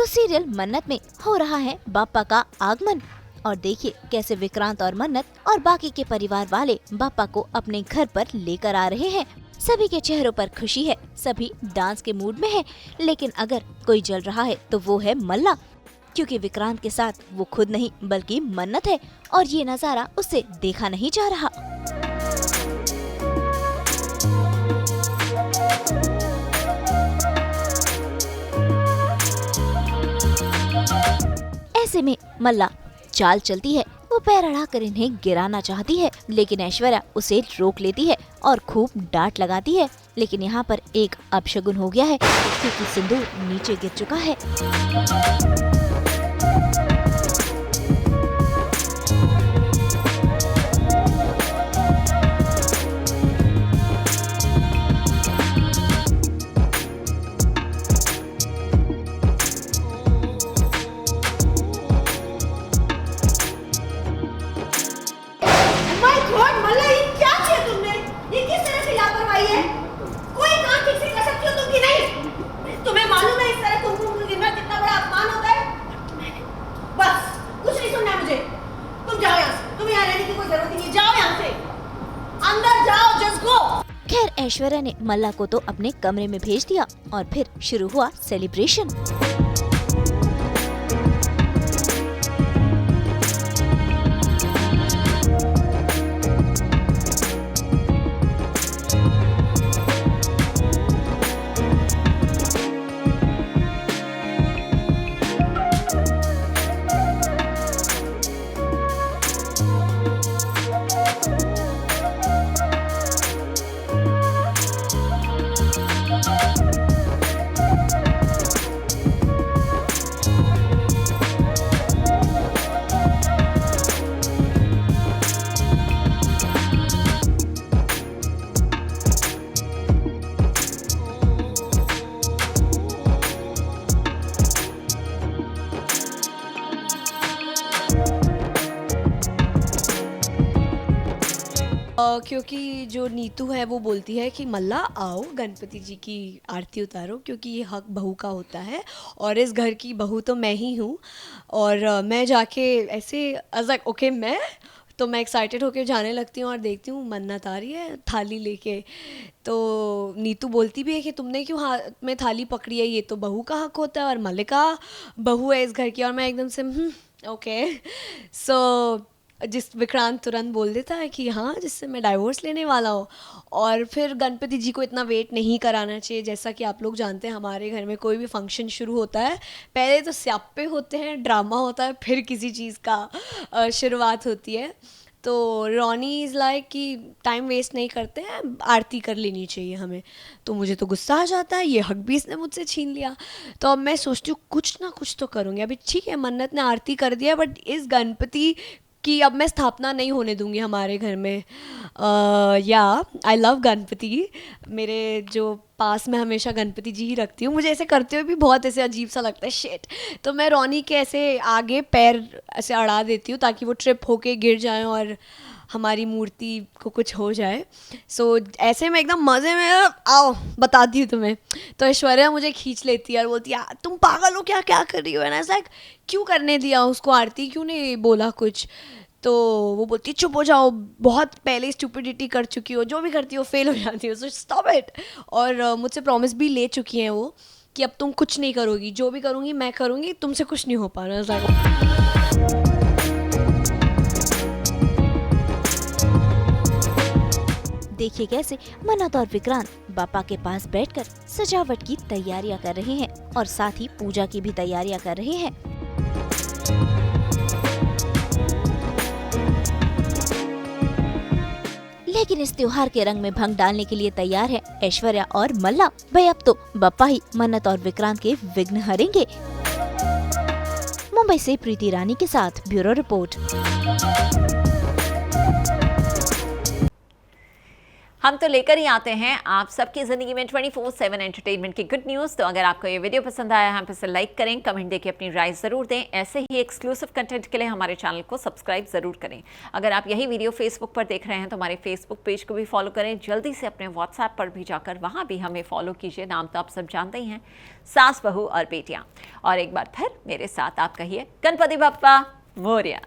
Serial मन्नत में हो रहा है बाप्पा का आगमन और देखिए कैसे विक्रांत और मन्नत और बाकी के परिवार वाले बाप्पा को अपने घर पर लेकर आ रहे हैं। सभी के चेहरों पर खुशी है, सभी डांस के मूड में है, लेकिन अगर कोई जल रहा है तो वो है मल्ला, क्योंकि विक्रांत के साथ वो खुद नहीं बल्कि मन्नत है और ये नजारा उससे देखा नहीं जा रहा। ऐसे में मल्ला चाल चलती है, वो पैर अड़ाकर इन्हें गिराना चाहती है, लेकिन ऐश्वर्या उसे रोक लेती है और खूब डांट लगाती है। लेकिन यहाँ पर एक अपशगुन हो गया है, क्योंकि सिंदूर नीचे गिर चुका है। खैर ऐश्वर्या ने मल्ला को तो अपने कमरे में भेज दिया और फिर शुरू हुआ सेलिब्रेशन। क्योंकि जो नीतू है वो बोलती है कि मल्ला आओ गणपति जी की आरती उतारो, क्योंकि ये हक बहू का होता है और इस घर की बहू तो मैं ही हूँ। और मैं जाके ऐसे लाइक ओके मैं एक्साइटेड होके जाने लगती हूँ और देखती हूँ मन्नत आ रही है थाली लेके। तो नीतू बोलती भी है कि तुमने क्यों हाथ में थाली पकड़ी है, ये तो बहू का हक होता है और मल्लिका बहू है इस घर की। और मैं एकदम से ओके। सो जिस विक्रांत तुरंत बोल देता है कि हाँ, जिससे मैं डाइवोर्स लेने वाला हूँ। और फिर गणपति जी को इतना वेट नहीं कराना चाहिए। जैसा कि आप लोग जानते हैं हमारे घर में कोई भी फंक्शन शुरू होता है पहले तो स्याप्पे होते हैं, ड्रामा होता है, फिर किसी चीज़ का शुरुआत होती है। तो रॉनी इज़ लाइक कि टाइम वेस्ट नहीं करते हैं, आरती कर लेनी चाहिए हमें। तो मुझे तो गुस्सा आ जाता है, ये हक भी इसने मुझसे छीन लिया। तो अब मैं सोचती हूँ कुछ ना कुछ तो करूँगी। अभी ठीक है मन्नत ने आरती कर दिया, बट इस गणपति कि अब मैं स्थापना नहीं होने दूंगी हमारे घर में। या आई लव गणपति, मेरे जो पास में हमेशा गणपति जी ही रखती हूँ। मुझे ऐसे करते हुए भी बहुत ऐसे अजीब सा लगता है, शिट। तो मैं रॉनी के ऐसे आगे पैर ऐसे अड़ा देती हूँ ताकि वो ट्रिप होके गिर जाए और हमारी मूर्ति को कुछ हो जाए। सो ऐसे में एकदम मज़े में आओ बताती हूँ तुम्हें। तो ऐश्वर्या मुझे खींच लेती है और बोलती है तुम पागल हो क्या, क्या कर रही हो। एंड आई वाज लाइक क्यों करने दिया उसको आरती, क्यों नहीं बोला कुछ। तो वो बोलती है चुप हो जाओ, बहुत पहले स्टूपिडिटी कर चुकी हो, जो भी करती हो फेल हो जाती हो, सो स्टॉप इट। और मुझसे प्रॉमिस भी ले चुकी हैं वो कि अब तुम कुछ नहीं करोगी, जो भी करूँगी मैं करूँगी, तुमसे कुछ नहीं हो पा रहा। देखिए कैसे मन्नत और विक्रांत बाप्पा के पास बैठकर सजावट की तैयारियां कर रहे हैं और साथ ही पूजा की भी तैयारियां कर रहे हैं। लेकिन इस त्योहार के रंग में भंग डालने के लिए तैयार है ऐश्वर्या और मल्ला। भाई अब तो बाप्पा ही मन्नत और विक्रांत के विघ्न हरेंगे। मुंबई से प्रीति रानी के साथ ब्यूरो रिपोर्ट। हम तो लेकर ही आते हैं आप सबकी जिंदगी में 24/7 एंटरटेनमेंट की गुड न्यूज़। तो अगर आपको ये वीडियो पसंद आया है, हम इसे लाइक करें, कमेंट देके अपनी राय ज़रूर दें। ऐसे ही एक्सक्लूसिव कंटेंट के लिए हमारे चैनल को सब्सक्राइब ज़रूर करें। अगर आप यही वीडियो फेसबुक पर देख रहे हैं तो हमारे फेसबुक पेज को भी फॉलो करें। जल्दी से अपने व्हाट्सएप पर भी जाकर वहाँ भी हमें फॉलो कीजिए। नाम तो आप सब जानते ही हैं, सास बहू और बेटियाँ। और एक बार फिर मेरे साथ आप कहिए, गणपति बप्पा मोरया।